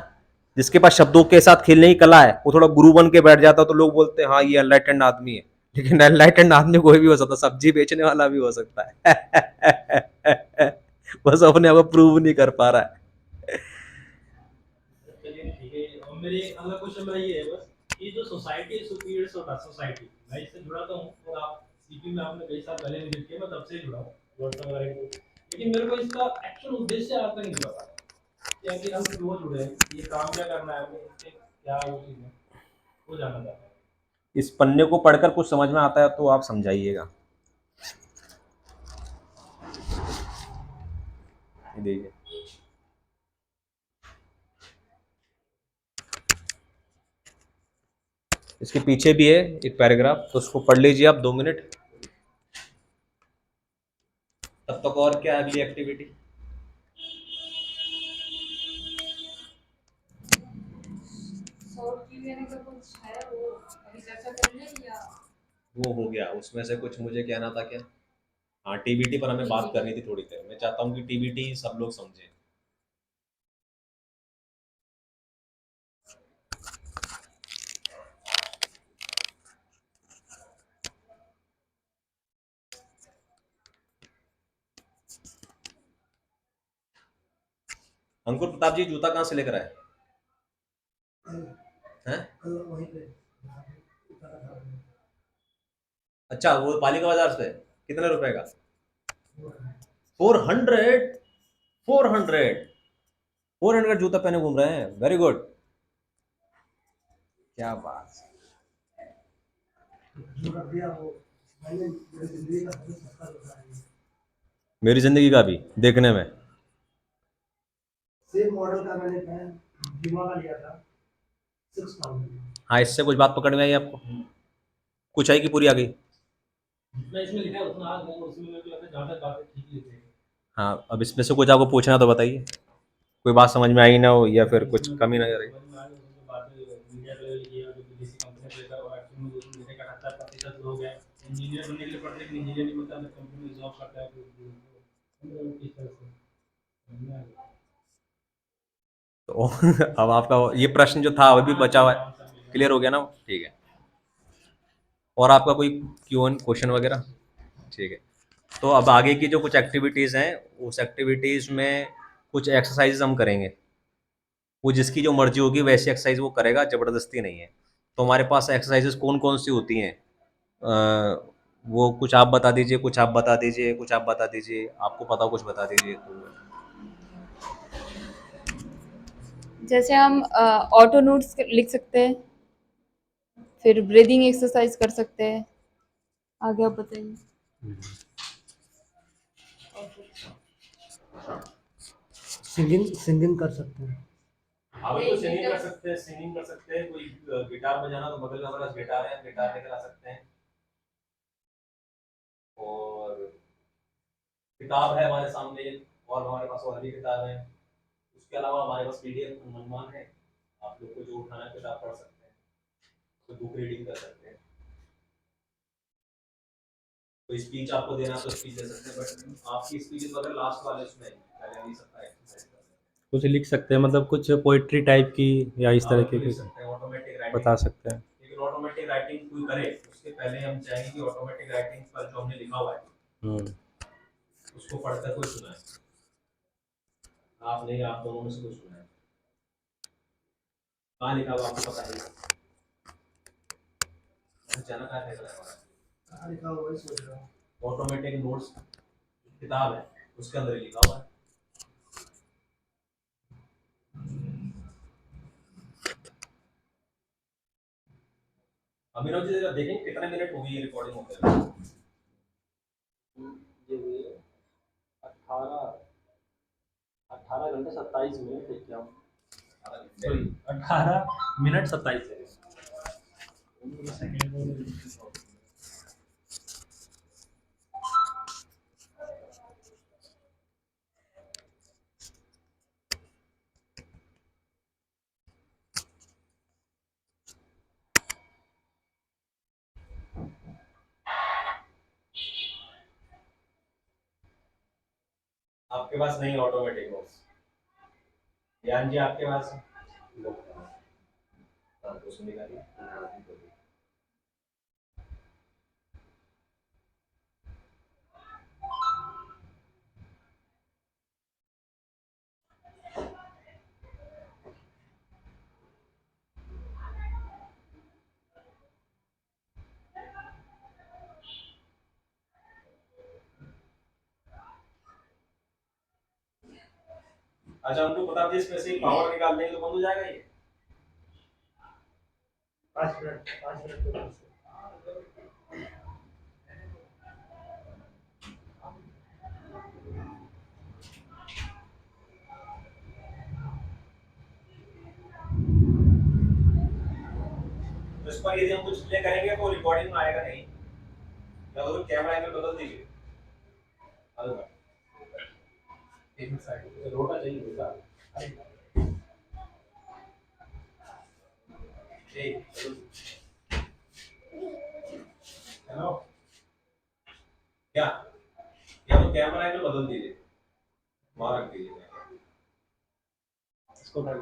जिसके पास शब्दों के साथ खेलने की कला है, वो थोड़ा गुरु बन के बैठ जाता है, तो लोग बोलते हैं हाँ ये एनलाइटेंड आदमी है। लेकिन एनलाइटेंड आदमी कोई भी हो सकता है, सब्जी बेचने वाला भी हो सकता है बस अपने आप को प्रूव नहीं कर पा रहा है। चलिए ठीक है। और मेरे एक अगला क्वेश्चन मेरा ये है बस, कि जो सोसाइटी है, सुपीरियर सोसाइटी, मैं इससे जुड़ा तो हूँ और आप सीपी में आपने कई साल पहले विजिट किया, मैं तब से ही जुड़ा हूँ व्हाट्सएप वगैरह को, लेकिन मेरे को इसका एक्चुअल उद्देश्य आज तक नहीं पता कि आखिर हम क्यों जुड़े हैं, ये काम क्या करना है हमें, इससे क्या वो चीज़ है, वो जानना चाहता हूँ। इस पन्ने को पढ़कर कुछ समझ में आता है तो आप समझाइएगा। ये देखिए, इसके पीछे भी है एक पैराग्राफ, तो उसको पढ़ लीजिए आप 2 मिनट। तब तक और क्या अगली एक्टिविटी? वो हो गया, उसमें से कुछ मुझे कहना था क्या? हाँ, टीबीटी पर हमें बात करनी थी थोड़ी देर। मैं चाहता हूँ कि टीबीटी सब लोग समझें। अंकुर प्रताप जी जूता कहाँ से लेकर आए हैं? वहीं पे अच्छा, वो पालिका बाजार से कितने रुपए का? 400? 400? 400 जूता पहने घूम रहे हैं, वेरी गुड, क्या बात। जो कर दिया वो मैंने मेरी जिंदगी का सबसे सस्ता कपड़ा है। मेरी जिंदगी का भी देखने में। सेम मॉडल का मैंने जिमा का लिया था 6000। हाँ, इससे कुछ बात पकड़ में आई आपको? कुछ आई कि पूरी आ गई? मैं इसमें लिखा है उतना आ गया, उसमें मेरे को लगता है जहाँ तक बातें ठीक लिखी है। हाँ, अब इसमें से कुछ आपको पूछना तो बताइए, कोई बात समझ में आई ना हो या फिर कुछ कमी नजर आई। समझ में आ गई, उसमें बातें मीडिया पे लिखी है, जो विदेशी कंपनी से लेकर और एक्चुअल में उसमें लिखा है 78% लोग हैं इंजीनियर बनने के लिए पढ़ते हैं, लेकिन इंजीनियर नहीं बनता, तो कंपनी में जॉब करता है, तो किस तरह से समझ में आ गया। तो अब आपका ये प्रश्न जो था वो भी बचा हुआ है, क्लियर हो गया ना? ठीक है। और आपका कोई क्यों क्वेश्चन वगैरह? ठीक है। तो अब आगे की जो कुछ एक्टिविटीज़ हैं, उस एक्टिविटीज़ में कुछ एक्सरसाइज हम करेंगे। वो जिसकी जो मर्जी होगी वैसी एक्सरसाइज वो करेगा, ज़बरदस्ती नहीं है। तो हमारे पास एक्सरसाइजेस कौन कौन सी होती हैं? वो कुछ आप बता दीजिए, कुछ आप बता दीजिए, कुछ आप बता दीजिए, आपको पता हो कुछ बता दीजिए। तो जैसे हम ऑटो नोट्स लिख सकते हैं, फिर ब्रीदिंग एक्सरसाइज कर सकते हैं। आगे आप बताइए। सिंगिंग सिंगिंग कर सकते हैं। हम तो सिंगिंग कर सकते हैं, सिंगिंग कर सकते हैं। कोई गिटार बजाना तो बगल में हमारे पास गिटार है, गिटार लेकर आ सकते हैं। और किताब है हमारे सामने, और हमारे पास और भी किताब है। उसके अलावा हमारे पास पीडीएफ मनमान है, आप लोग को जो उठाना है किताब पढ़ सकते हैं, तो बुक रीडिंग कर सकते हैं। कोई स्पीच आपको देना है तो स्पीच दे सकते हैं, बट आपकी स्पीच अगर लास्ट वाले उसमें पहले नहीं सकता एक्सरसाइज कर सकते कुछ लिख सकते हैं, मतलब कुछ पोइट्री टाइप की या इस हैं। तरह आप के लिख कुछ सकते हैं ऑटोमेटिक बता राइटिंग। सकते हैं। लेकिन ऑटोमेटिक राइटिंग कोई करे उसके पहले हम चाहेंगे कि ऑटोमेटिक राइटिंग पर जो हमने लिखा हुआ है हम्म। उसको पढ़कर कोई सुनाए। आप नहीं, आप दोनों में से कोई सुनाए। कहाँ लिखा हुआ आपको पता है? अचानक आ कहाँ लिखा हुआ है वही सोच रहा हूँ। ऑटोमेटिक नोट्स किताब है, उसके अंदर ही लिखा हुआ है। अभिनव जी जरा देखें कितने मिनट होगी ये रिकॉर्डिंग होते हैं। ये 18 18 घंटे 27 मिनट है क्या? Sorry, 18 minute 27 second. आपके पास नहीं ऑटोमेटिक नोट्स? ज्ञान जी आपके पास है? हाँ, तो उसमें निकालिए। अच्छा हमको बता दीजिए इसमें से पावर निकाल देंगे तो बंद हो जाएगा ये। 5 मिनट के बाद से। तो इस पर यदि हम कुछ प्ले करेंगे तो रिकॉर्डिंग में आएगा नहीं, या तो कैमरा एंगल बदल दीजिए। अलग एक साइड से रोटा चाहिए होगा। ठीक हेलो क्या, या तो कैमरा एंगल बदल दीजिए, वहां रख दीजिए इसको कर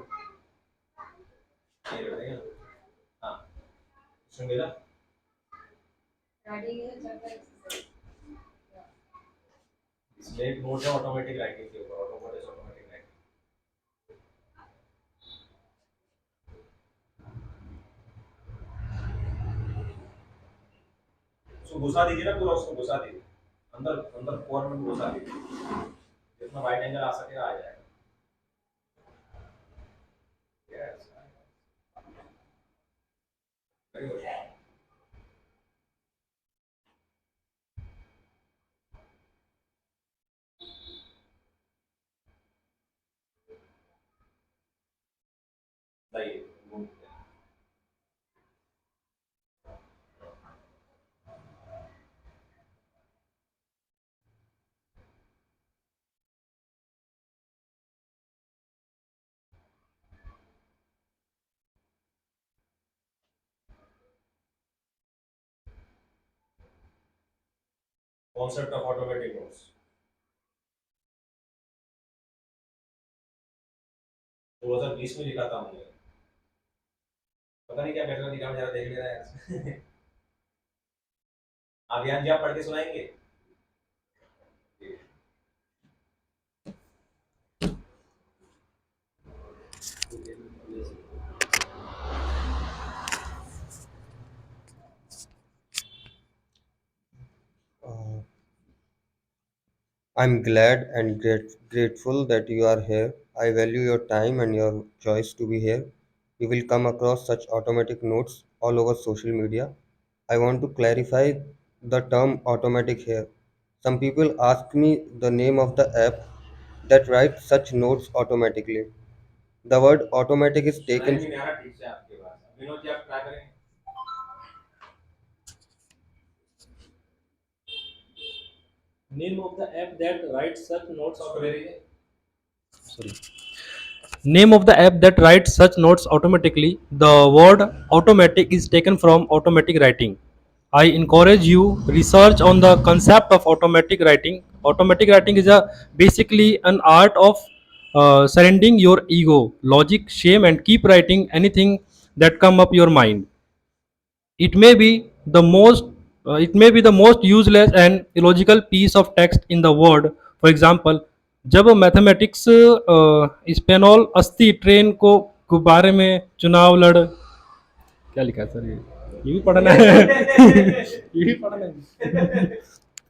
ये रहेगा। हाँ सुन मेरा इसमें एक नोट है ऑटोमेटिक राइटिंग के ऊपर, ऑटोमेटिक राइटिंग। उसको घुसा दीजिए ना पूरा, उसको घुसा दीजिए अंदर, अंदर कोर में घुसा दीजिए, जितना वाइड एंगल आ सकेगा आ जाएगा। Yes very good. सही कॉन्सेप्ट ऑफ ऑटोमेटिक नोट्स 2020 में लिखा था हमने, पता नहीं क्या बेटर लिखा, जरा देख लेना है। अभियान जी आप पढ़ के सुनाएंगे। Uh, I'm glad and grateful that you are here. I value your time and your choice to be here. You will come across such automatic notes all over social media. I want to clarify the term automatic here. Some people ask me the name of the app that writes such notes automatically. The word automatic is सुनाई taken. भी नहीं आ रहा ठीक से आपके पास, विनोद जी आप try करें। Name of the app that writes such notes उसको ले लीजिए। sorry. Name of the app that writes such notes automatically. The word automatic is taken from automatic writing. I encourage you research on the concept of automatic writing. Automatic writing is a basically an art of surrendering your ego, logic, shame, and keep writing anything that come up your mind. It may be the most useless and illogical piece of text in the world. For example, जब mathematics स्पेनोल अस्थि train को गुब्बारे में चुनाव लड़, क्या लिखा है सर, ये भी पढ़ना है। ये भी पढ़ना है,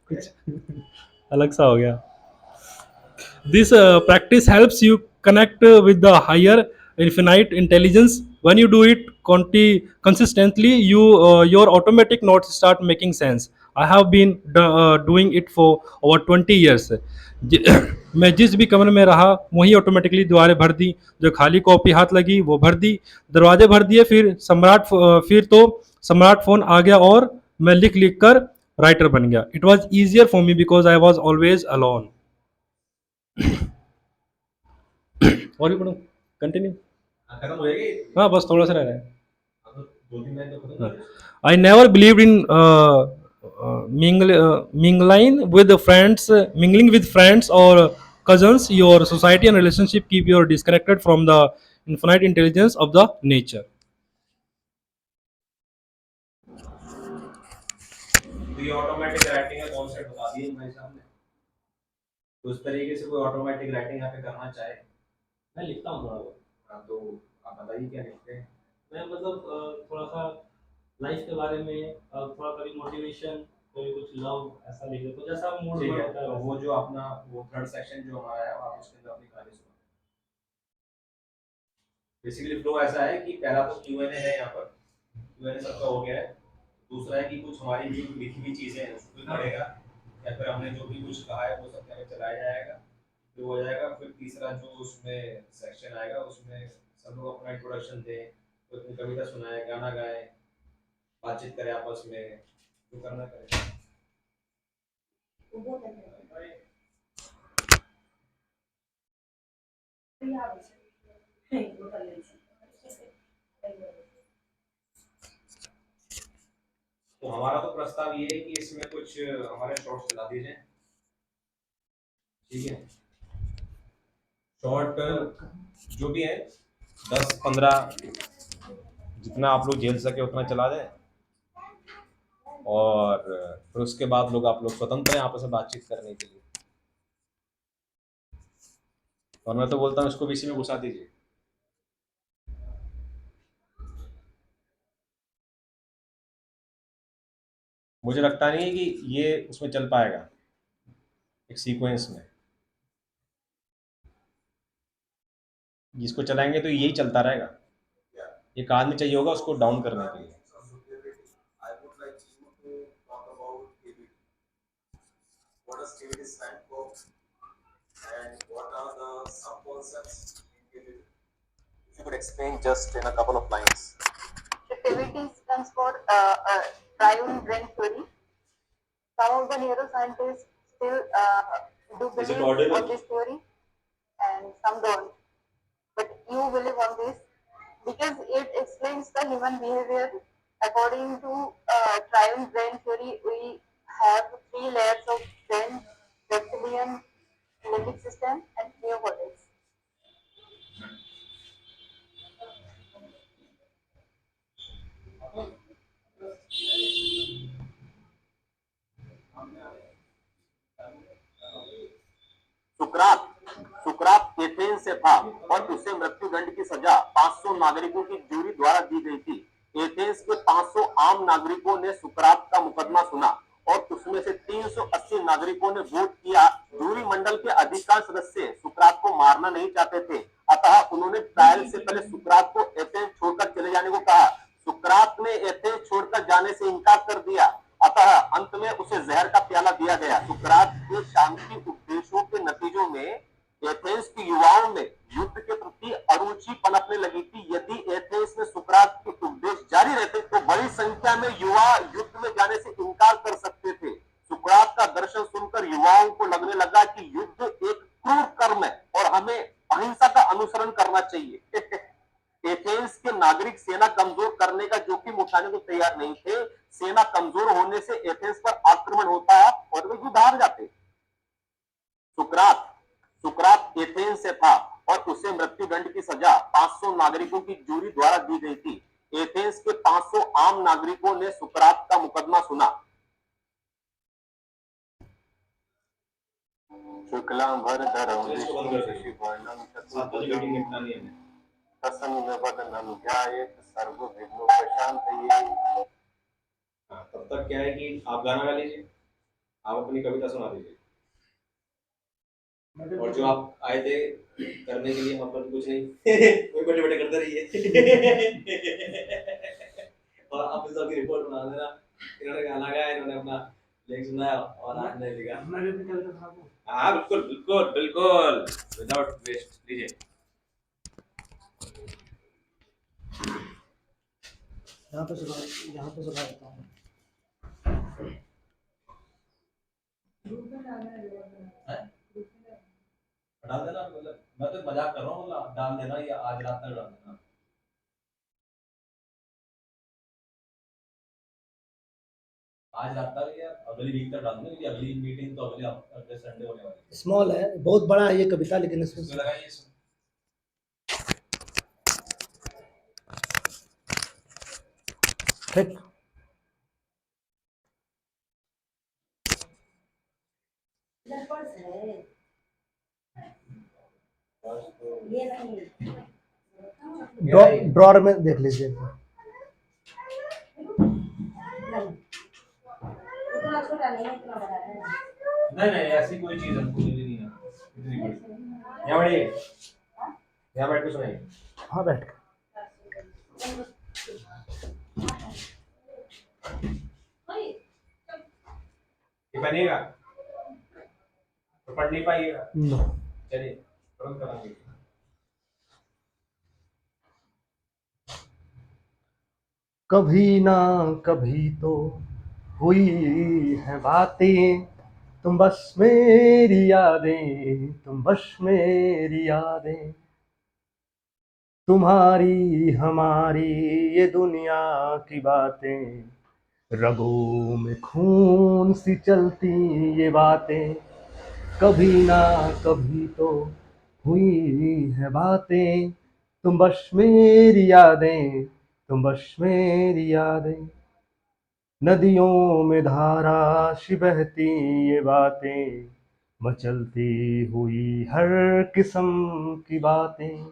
कुछ अलग सा हो गया। This practice helps you connect with the higher infinite intelligence. When you do it consistently, your automatic notes start making sense. I have been doing it for over 20 years. मैं जिस भी कमरे में रहा वहीं ऑटोमेटिकली दीवारें भर दी, जो खाली कॉपी हाथ लगी वो भर दी, दरवाजे भर दिए, फिर तो सम्राट फोन आ गया और मैं लिख लिख कर राइटर बन गया. It was easier for me because I was always alone. और भी पढ़ो, कंटिन्यू. खत्म हो जाएगी। हाँ बस थोड़ा सा रह रहा है. दो तीन लाइन तो खत्म हो जाएगी। I never believed in mingling with friends or cousins. Your society and relationship keep you disconnected from the infinite intelligence of the nature. तो ये ऑटोमेटिक राइटिंग का कॉन्सेप्ट बता दिए भाई साहब ने। तो उस तरीके से कोई ऑटोमेटिक राइटिंग यहाँ पे करना चाहे, मैं लिखता हूँ थोड़ा बहुत. हाँ तो आप बताइए क्या लिखते हैं। मैं मतलब थोड़ा सा लाइफ के बारे में, थोड़ा कभी मोटिवेशन, कभी कुछ लव, ऐसा लिख देता हूँ जैसा मूड ठीक में है, होता है तो वैसा. वो जो अपना वो थर्ड सेक्शन जो हमारा है आप उसके अंदर अपनी कहानी सुनाओ। बेसिकली फ्लो ऐसा है कि पहला तो Q&A है, यहाँ पर Q&A सबका हो गया है। दूसरा है कि कुछ हमारी जो लिखी हुई चीजें हैं उसको भी पढ़ेगा, या फिर हमने जो भी कुछ कहा है वो सब में चलाया जाएगा, फिर हो जाएगा। फिर तीसरा जो उसमें सेक्शन आएगा उसमें सब लोग अपना इंट्रोडक्शन दें, कोई अपनी कविता सुनाए, गाना गाए, बातचीत करें आपस में, जो करना करें। तो हमारा तो प्रस्ताव ये है कि इसमें कुछ हमारे शॉर्ट्स चला दिए जाएं, ठीक है। शॉर्ट जो भी है 10-15 जितना आप लोग झेल सके उतना चला दें, और फिर उसके बाद लोग आप लोग स्वतंत्र हैं आपस में बातचीत करने के लिए। और मैं तो बोलता हूँ इसको भी इसी में घुसा दीजिए। मुझे लगता नहीं है कि ये उसमें चल पाएगा एक सीक्वेंस में, जिसको चलाएंगे तो यही चलता रहेगा। एक आदमी चाहिए होगा उसको डाउन करने के लिए। What does KVD stand for, and what are the sub-concepts in KVD? If you could explain just in a couple of lines. The KVT stands for triune brain theory. Some of the neuroscientists still do Is it believe audible? on this theory, and some don't. But you believe on this because it explains the human behavior. According to triune brain theory, we have 3 layers of brain: reptilian, limbic system, and neocortex. Sukrat Sukrat Athens से था और उसे मृत्युदंड की सजा 500 नागरिकों की jury द्वारा दी गई थी। एथेंस के 500 आम नागरिकों ने सुकरात का मुकदमा सुना और उसमें से 380 नागरिकों ने वोट किया। जूरी मंडल के अधिकांश सदस्य सुकरात को मारना नहीं चाहते थे, अतः उन्होंने ट्रायल से पहले सुकरात को एथेंस छोड़कर चले जाने को कहा। सुकरात ने एथेंस छोड़कर जाने से इनकार कर दिया, अतः अंत में उसे जहर का प्याला दिया गया। सुकरात के शांति उपदेशों के नतीजों में एथेंस के युवाओं में युद्ध के प्रति अरुचि पनपने लगी थी। यदि एथेंस में सुकरात के उपदेश जारी रहते तो बड़ी संख्या में युवा युद्ध में जाने से इनकार कर सकते थे। सुकरात का दर्शन सुनकर युवाओं को लगने लगा कि युद्ध एक क्रूर कर्म है और हमें अहिंसा का अनुसरण करना चाहिए। एथेंस के नागरिक सेना कमजोर करने का जोखिम उठाने को तैयार नहीं थे। सेना कमजोर होने से एथेंस पर आक्रमण होता और वे युद्ध हार जाते। सुकरात एथेंस से था और उसे मृत्युदंड की सजा 500 नागरिकों की जूरी द्वारा दी गई थी। एथेंस के 500 आम नागरिकों ने सुकरात का मुकदमा सुना। शुक्लांबरधरं विष्णुं शशिवर्णं चतुर्भुजं प्रसन्नवदनं ध्यायेत् सर्वविघ्नोपशान्तये। तब तक क्या है कि आप गाना गा लीजिए, आप अपनी कविता सुना दीजिए, और जो आप आए थे करने के लिए मतलब कुछ नहीं कोई बैठे बैठे करते रहिए और आप इस की रिपोर्ट बना देना। इन्होंने गाना गाया, इन्होंने अपना लेख सुनाया और आपने लिखा। हाँ बिल्कुल बिल्कुल बिल्कुल, विदाउट वेस्ट। लीजिए यहाँ पे सुना देता हूँ। डाल देना, मतलब मैं तो मजाक कर रहा हूँ, मतलब डाल देना या आज रात तक डाल देना। आज रात तक या अगली वीक तक डाल देना, क्योंकि अगली मीटिंग तो अगले संडे होने वाली है। स्मॉल है, बहुत बड़ा है ये कविता, लेकिन इसमें लगाइए ठीक। ड्रॉर में देख लीजिए। नहीं नहीं, ऐसी कोई चीज हमको नहीं है इतनी बड़ी। यहाँ बैठ के सुनाइए। हाँ बैठ ये बनेगा तो पढ़ नहीं पाइएगा। नो। चलिए तुरंत कराएंगे। कभी ना कभी तो हुई है बातें, तुम बस मेरी यादें, तुम बस मेरी यादें, तुम्हारी हमारी ये दुनिया की बातें, रगों में खून सी चलती ये बातें, कभी ना कभी तो हुई है बातें, तुम बस मेरी यादें, तुम बस मेरी यादें, नदियों में धारा सी बहती ये बातें, मचलती हुई हर किस्म की बातें,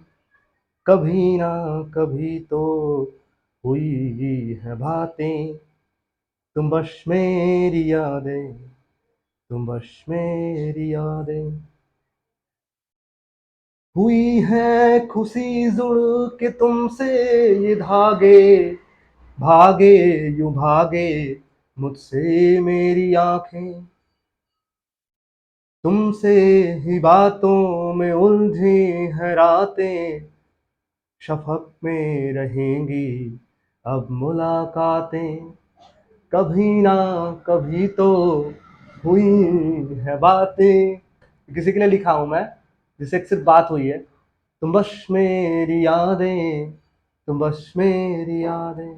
कभी ना कभी तो हुई है बातें, तुम बस मेरी यादें, तुम बस मेरी यादें, हुई है खुशी जुड़ के तुमसे ये धागे, भागे यूं भागे मुझसे मेरी आंखें, तुमसे ही बातों में उलझी है रातें, शफक में रहेंगी अब मुलाकातें, कभी ना कभी तो हुई है बातें। किसी के लिए लिखा हूं मैं, जिससे एक सिर्फ बात हुई है, तुम बस मेरी यादें, तुम बस मेरी यादें,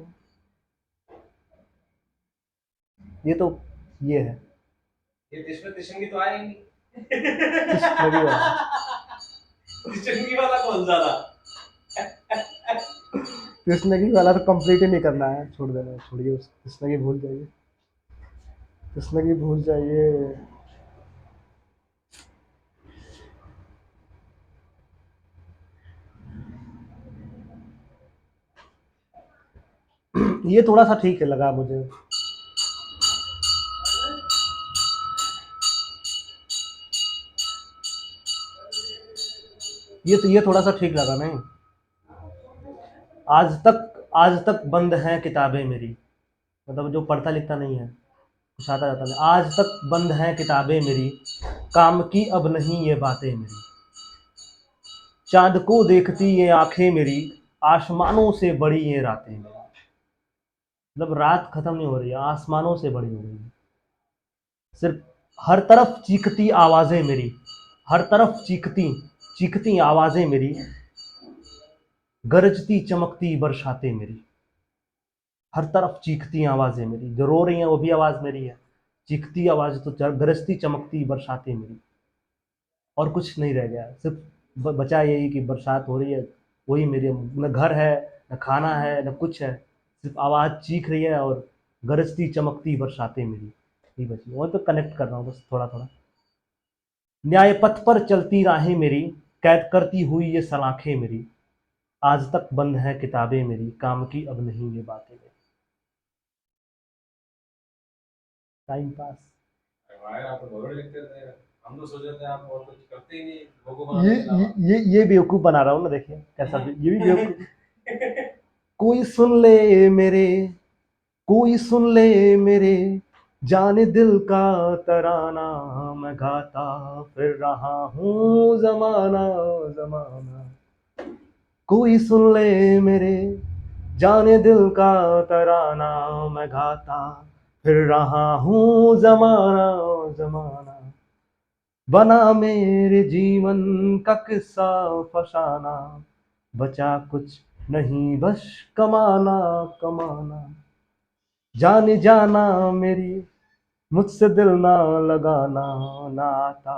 ये तो ये है ये इसमें तिशंगी तो आया ही नहीं। कृष्णगिरी वाला। तिशंगी वाला कौन सा था? कृष्णगिरी वाला तो कंप्लीट ही नहीं करना है, छोड़ देना है, छोड़िए उस कृष्णगिरी भूल जाइए, कृष्णगिरी भूल जाइए। ये थोड़ा सा ठीक है लगा मुझे, ये थोड़ा सा ठीक लगा नहीं। आज तक बंद हैं किताबें मेरी, मतलब जो पढ़ता लिखता नहीं है, कुछ आता जाता नहीं, आज तक बंद हैं किताबें मेरी, काम की अब नहीं ये बातें मेरी, चाँद को देखती ये आंखें मेरी, आसमानों से बड़ी ये रातें मेरी, मतलब रात खत्म नहीं हो रही है, आसमानों से बड़ी हो रही है, सिर्फ हर तरफ चीखती आवाज़ें मेरी, हर तरफ चीखती चीखती आवाज़ें मेरी, गरजती चमकती बरसातें मेरी, हर तरफ चीखती आवाज़ें मेरी, जो रो रही हैं वो भी आवाज़ मेरी है, चीखती आवाज़ तो गरजती चमकती बरसातें मेरी, और कुछ नहीं रह गया, सिर्फ बचा यही कि बरसात हो रही है, वही मेरे, न घर है न खाना है न कुछ है, सिर्फ आवाज़ चीख रही है और गरजती चमकती बरसातें मेरी, यही बची, और तो कनेक्ट कर रहा हूँ बस थोड़ा थोड़ा। न्याय पथ पर चलती राहें मेरी, कैद करती हुई ये सलाखें मेरी, आज तक बंद है किताबें मेरी, काम की अब नहीं ये बातें मेरी, टाइम पास। आप तो बहुत लिखते थे, हम तो सोच रहे थे आप और कुछ करते ही नहीं, लोगों को ये बनाने के अलावा। ये बेवकूफ बना रहा हूँ ना, देखिए कैसा ये भी बेवकूफ। कोई सुन ले मेरे, कोई सुन ले मेरे, जाने दिल का तराना, मैं गाता फिर रहा हूँ जमाना जमाना, कोई सुन ले मेरे, जाने दिल का तराना, मैं गाता फिर रहा हूँ जमाना जमाना, बना मेरे जीवन का किस्सा फसाना, बचा कुछ नहीं बस कमाना कमाना, जाने जाना मेरी, मुझसे दिल ना लगाना, ना आता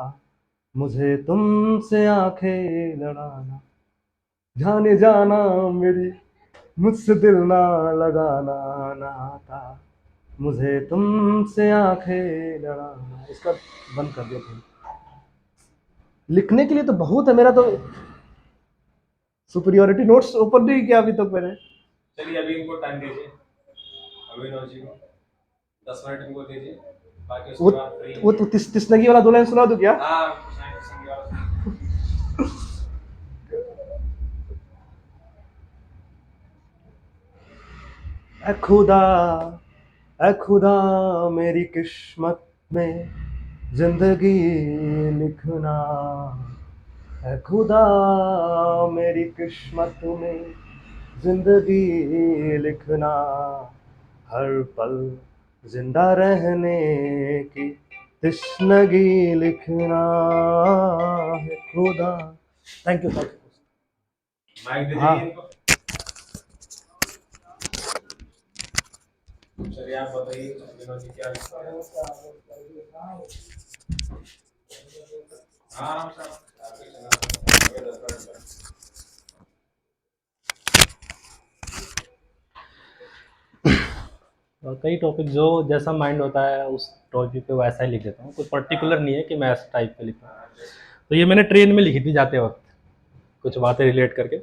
मुझे तुमसे आंखें लड़ाना, जाने जाना मेरी, मुझसे दिल ना लगाना, ना आता मुझे तुमसे आंखें लड़ाना। इसका बंद कर दिया था। लिखने के लिए तो बहुत है, मेरा तो सुपीरियोरिटी नोट्स ओपन नहीं किया अभी तक मैंने। चलिए अभी इनको टाइम दीजिए, अभिनव जी को 10 मिनट इनको दीजिए, बाकी उसके बाद फ्री वो तो तिसनगी वाला 2 लाइन सुना दूं क्या? हाँ संगी वाला ए खुदा मेरी किस्मत में जिंदगी लिखना, ए खुदा मेरी किस्मत में जिंदगी लिखना, हर पल जिंदा रहने की तशनगी लिखना है खुदा। Thank you. माइक दे हाँ। दीजिए इनको। चलिए आप बताइए इन्होंने क्या लिखा है। आराम से आगे चला, आगे 10 मिनट तक। और कई टॉपिक जो जैसा माइंड होता है उस टॉपिक पे वैसा ही लिख देता हूँ, कोई पर्टिकुलर नहीं है कि मैं ऐसा टाइप पे लिखता हूँ। तो ये मैंने ट्रेन में लिखी थी जाते वक्त, कुछ बातें रिलेट करके।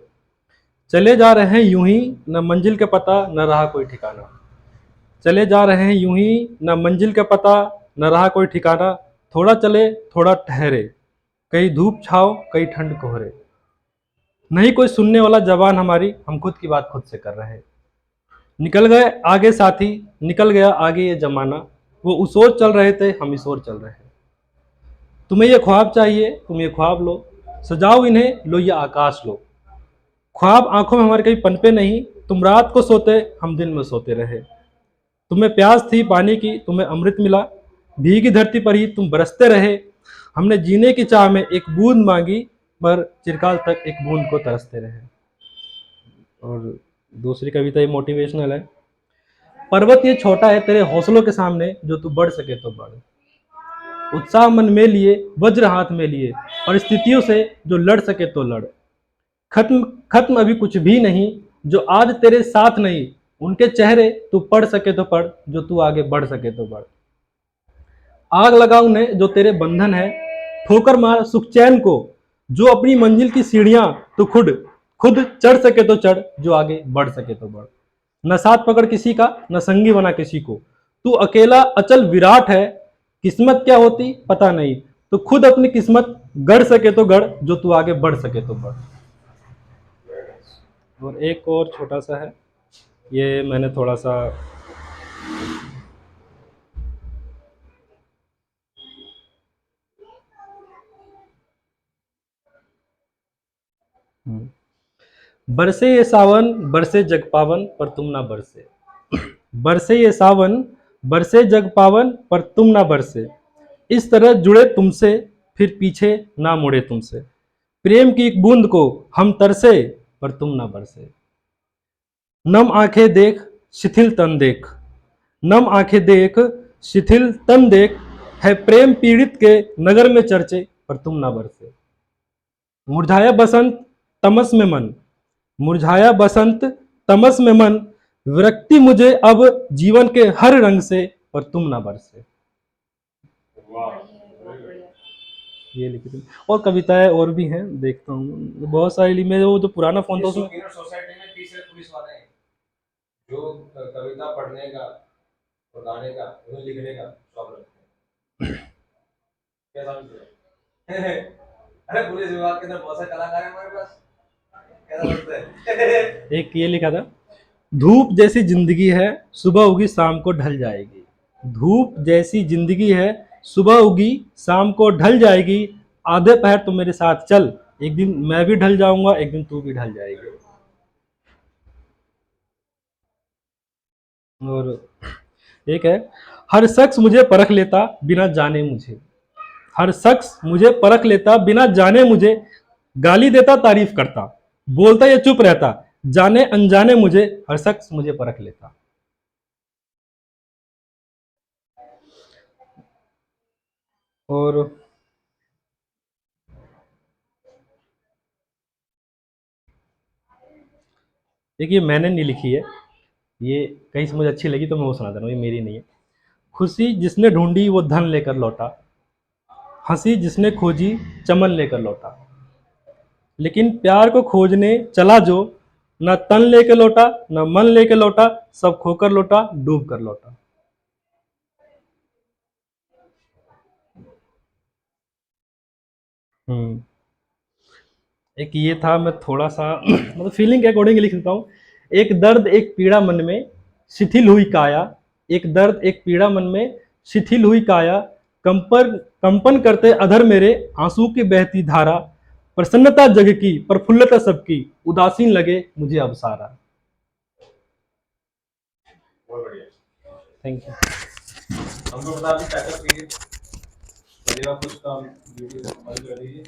चले जा रहे हैं यूं ही, न मंजिल का पता न रहा कोई ठिकाना। चले जा रहे हैं यूं ही, न मंजिल का पता न रहा कोई ठिकाना। थोड़ा चले थोड़ा ठहरे, कहीं धूप छाओ कहीं ठंड कोहरे। नहीं कोई सुनने वाला जबान हमारी, हम खुद की बात खुद से कर रहे हैं। निकल गए आगे साथी, निकल गया आगे ये जमाना। वो उस ओर चल रहे थे, हम इस ओर चल रहे हैं। तुम्हें ये ख्वाब चाहिए, तुम ये ख्वाब लो, सजाओ इन्हें, लो ये आकाश लो। ख्वाब आंखों में हमारे कहीं पनपे नहीं, तुम रात को सोते हम दिन में सोते रहे। तुम्हें प्यास थी पानी की, तुम्हें अमृत मिला, भीगी धरती पर ही तुम बरसते रहे। हमने जीने की चाह में एक बूंद मांगी, पर चिरकाल तक एक बूंद को तरसते रहे। और दूसरी कविता ये मोटिवेशनल है। पर्वत ये छोटा है तेरे हौसलों के सामने, जो तू बढ़ सके तो बढ़। उत्साह मन में लिए, वज्र हाथ में लिए, परिस्थितियों से जो लड़ सके तो लड़। खत्म खत्म अभी कुछ भी नहीं, जो आज तेरे साथ नहीं, उनके चेहरे तू पढ़ सके तो पढ़, जो तू आगे बढ़ सके तो बढ़। आग लगा उन्हें जो तेरे बंधन है, ठोकर मार सुख चैन को, जो अपनी मंजिल की सीढ़ियां तू खुद खुद चढ़ सके तो चढ़, जो आगे बढ़ सके तो बढ़। न साथ पकड़ किसी का, न संगी बना किसी को, तू अकेला अचल विराट है। किस्मत क्या होती पता नहीं, तो खुद अपनी किस्मत गढ़ सके तो गढ़, जो तू आगे बढ़ सके तो बढ़। और एक और छोटा सा है, ये मैंने थोड़ा सा बरसे ये सावन बरसे जग पावन, पर तुम ना बरसे। बरसे ये सावन बरसे जग पावन, पर तुम ना बरसे। इस तरह जुड़े तुमसे, फिर पीछे ना मुड़े तुमसे। प्रेम की एक बूंद को हम तरसे, पर तुम ना बरसे। नम आंखें देख शिथिल तन देख, नम आंखें देख शिथिल तन देख, है प्रेम पीड़ित के नगर में चर्चे, पर तुम ना बरसे। मुरझाया बसंत तमस में मन, मुरझाया बसंत तमस में मन, विरक्ति मुझे अब जीवन के हर रंग से, पर तुम ना बरसे। ये लिखी थी। और कविताएं और भी हैं, देखता हूँ बहुत सारी। मैं वो जो पुराना फोन था उसमें सोसाइटी में तीसरे पुलिस वाले हैं जो कविता पढ़ने का और गाने का और लिखने का शौक रखते हैं। क्या समझते हैं? अरे पुलिस विभाग के अंदर बहुत सारे कलाकार हैं हमारे पास। कैसा लगता है? एक ये लिखा था, धूप जैसी जिंदगी है सुबह उगी शाम को ढल जाएगी। धूप जैसी जिंदगी है सुबह उगी शाम को ढल जाएगी। आधे पहर तो मेरे साथ चल, एक दिन मैं भी ढल जाऊंगा, एक दिन तू भी ढल जाएगी। और एक है, हर शख्स मुझे परख लेता बिना जाने मुझे। हर शख्स मुझे परख लेता बिना जाने मुझे, गाली देता तारीफ करता, बोलता या चुप रहता, जाने अनजाने मुझे हर शख्स मुझे परख लेता। और देखिए मैंने नहीं लिखी है, ये कहीं से मुझे अच्छी लगी तो मैं वो सुना दे रहा हूँ, ये मेरी नहीं है। खुशी जिसने ढूंढी वो धन लेकर लौटा, हंसी जिसने खोजी चमन लेकर लौटा। लेकिन प्यार को खोजने चला जो, न तन लेकर लौटा न मन लेकर लौटा, सब खोकर लौटा डूब कर लौटा। हम्म। एक ये था, मैं थोड़ा सा मतलब फीलिंग के अकॉर्डिंग लिख देता हूँ। एक दर्द एक पीड़ा मन में, शिथिल हुई काया, एक दर्द एक पीड़ा मन में शिथिल हुई काया, कंपन करते अधर मेरे आंसू की बहती धारा, प्रसन्नता जग की प्रफुल्लता सबकी, उदासीन लगे मुझे अब सारा। बहुत बढ़िया। Thank you. हमको बता दी पैकअप कीजिए, कुछ काम वीडियो बंद कर दीजिए।